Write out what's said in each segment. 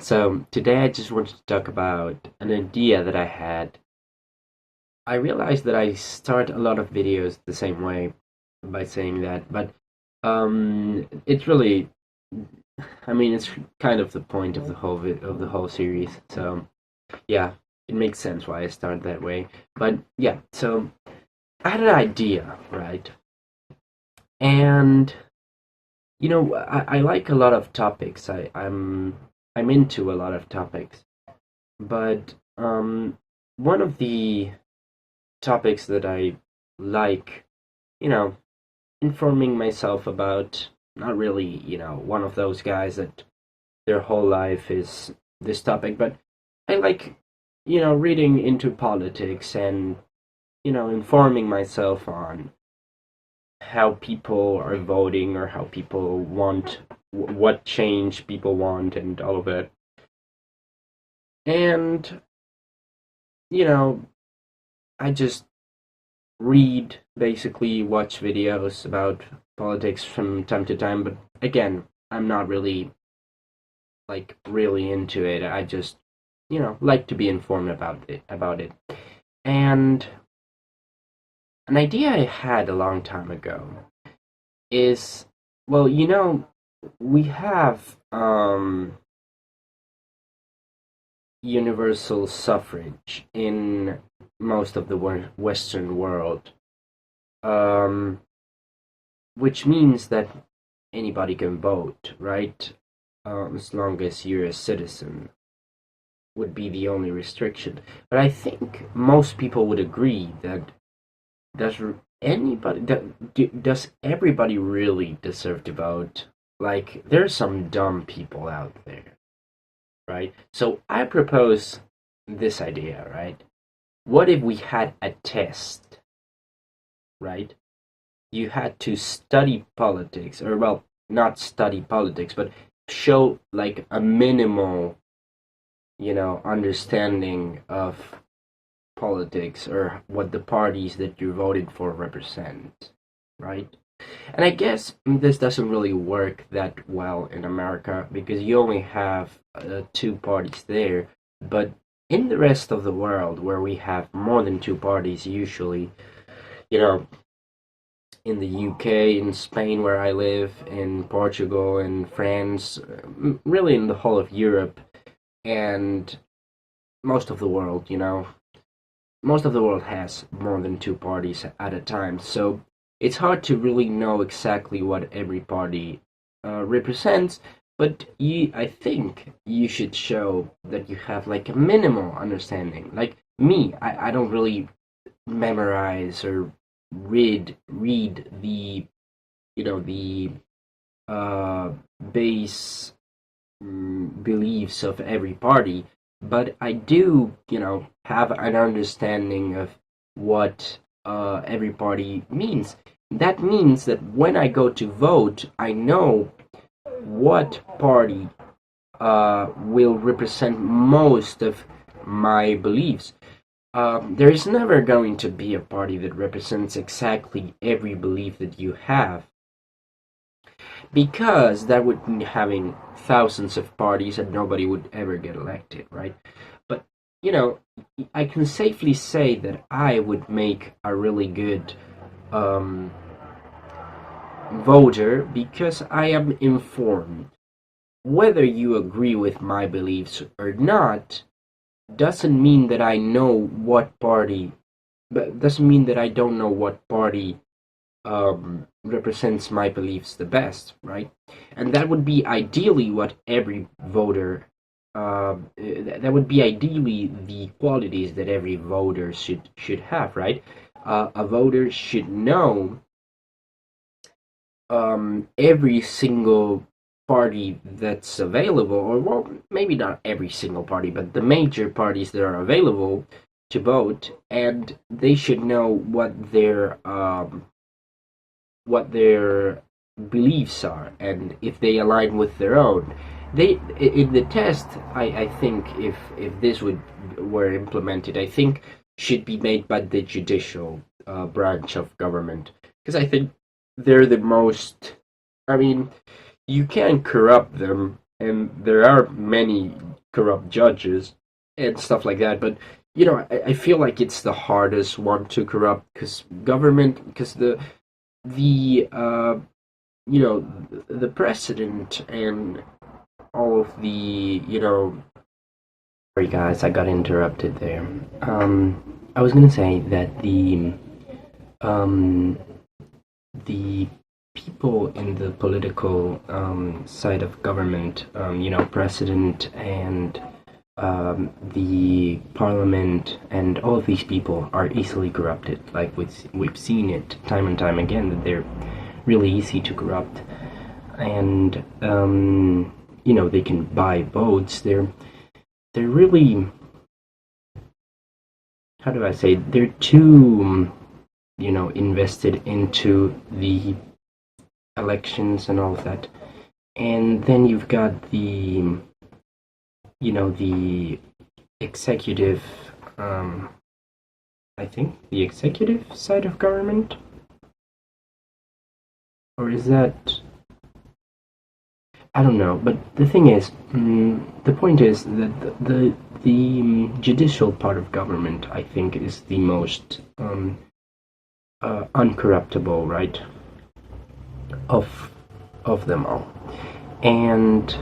So today I just wanted to talk about an idea that I had. I realized that I start a lot of videos the same way by saying that, but it's really, it's kind of the point of the whole series. So yeah, it makes sense why I start that way. But yeah, so I had an idea, right? And I like a lot of topics. I'm into a lot of topics, but one of the topics that I like, you know, informing myself about. Not really, one of those guys that their whole life is this topic, but I like, reading into politics and, informing myself on how people are voting or how people want, what change people want, and all of that. And, you know, I just read, basically watch videos about politics from time to time, but again, I'm not really really into it. I just, like to be informed about it. And an idea I had a long time ago is, well, we have universal suffrage in most of the Western world. Um, which means that anybody can vote, right? As long as you're a citizen, would be the only restriction. But I think most people would agree that does anybody does everybody really deserve to vote? Like, there's some dumb people out there, right? So I propose this idea, right? What if we had a test, right? You had to study politics, or well, not study politics, but show like a minimal, understanding of politics or what the parties that you voted for represent, right? And I guess this doesn't really work that well in America because you only have two parties there, but in the rest of the world where we have more than two parties usually, you know, in the UK, in Spain, where I live, in Portugal, in France, really in the whole of Europe and most of the world, most of the world has more than two parties at a time. So it's hard to really know exactly what every party represents. But I think you should show that you have like a minimal understanding. Like me, I don't really memorize or read the the uh, base beliefs of every party, but I do have an understanding of what every party means. That means that when I go to vote, I know what party will represent most of my beliefs. There is never going to be a party that represents exactly every belief that you have, because that would mean having thousands of parties and nobody would ever get elected, right? But, you know, I can safely say that I would make a really good um, voter because I am informed. Whether you agree with my beliefs or not doesn't mean that I know what party, but doesn't mean that I don't know what party represents my beliefs the best, right? And that would be ideally what every voter. That would be ideally the qualities that every voter should have, right? A voter should know every single party that's available, or well, maybe not every single party, but the major parties that are available to vote, and they should know what their beliefs are and if they align with their own. They in the test, I think if this would were implemented, I think should be made by the judicial branch of government, because I think they're the most. I mean, you can corrupt them, and there are many corrupt judges and stuff like that. But you know, I feel like it's the hardest one to corrupt because government, because the you know the president and all of the sorry guys, I got interrupted there. I was gonna say that um the people in the political side of government, president and the parliament and all of these people are easily corrupted. Like we've seen it time and time again that they're really easy to corrupt, and they can buy votes. They're really, how do I say, they're too invested into the elections and all of that. And then you've got the executive, I think the executive side of government, or is that, I don't know. But the thing is, the point is that the judicial part of government, I think, is the most uncorruptible, right, of them all. And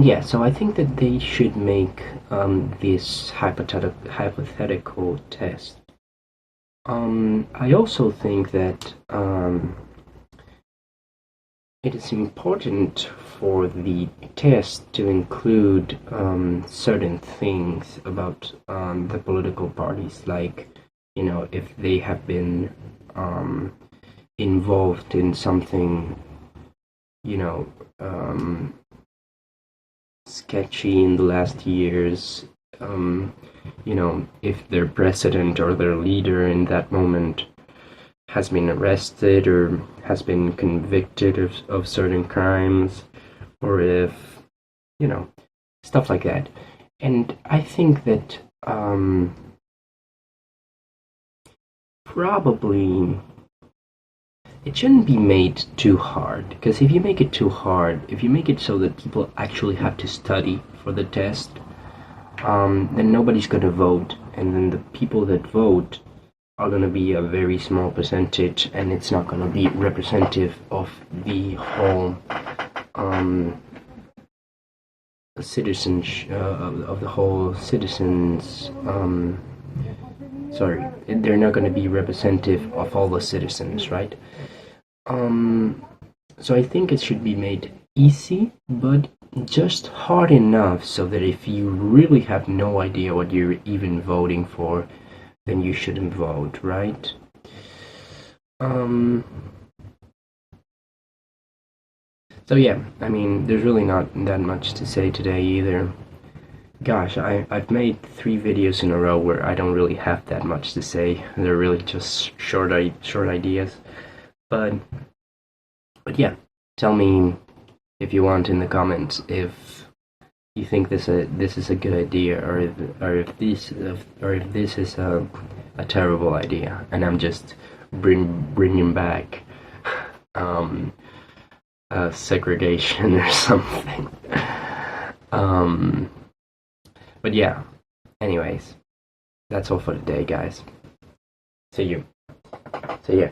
yeah, so I think that they should make this hypothetical test. I also think that it is important for the test to include certain things about the political parties, like if they have been involved in something sketchy in the last years, if their president or their leader in that moment has been arrested or has been convicted of certain crimes, or if stuff like that. And I think that probably it shouldn't be made too hard, because if you make it too hard, if you make it so that people actually have to study for the test, then nobody's going to vote, and then the people that vote are going to be a very small percentage, and it's not going to be representative of the whole citizens, of the whole citizens. Sorry, they're not going to be representative of all the citizens, right? So I think it should be made easy, but just hard enough so that if you really have no idea what you're even voting for, then you shouldn't vote, right? So yeah, I mean, there's really not that much to say today either. Gosh, I've made 3 videos in a row where I don't really have that much to say. They're really just short ideas. But yeah, tell me if you want in the comments if you think this is a good idea, or if this is a terrible idea, and I'm just bringing back segregation or something. But yeah, anyways, that's all for today, guys. See you. See ya.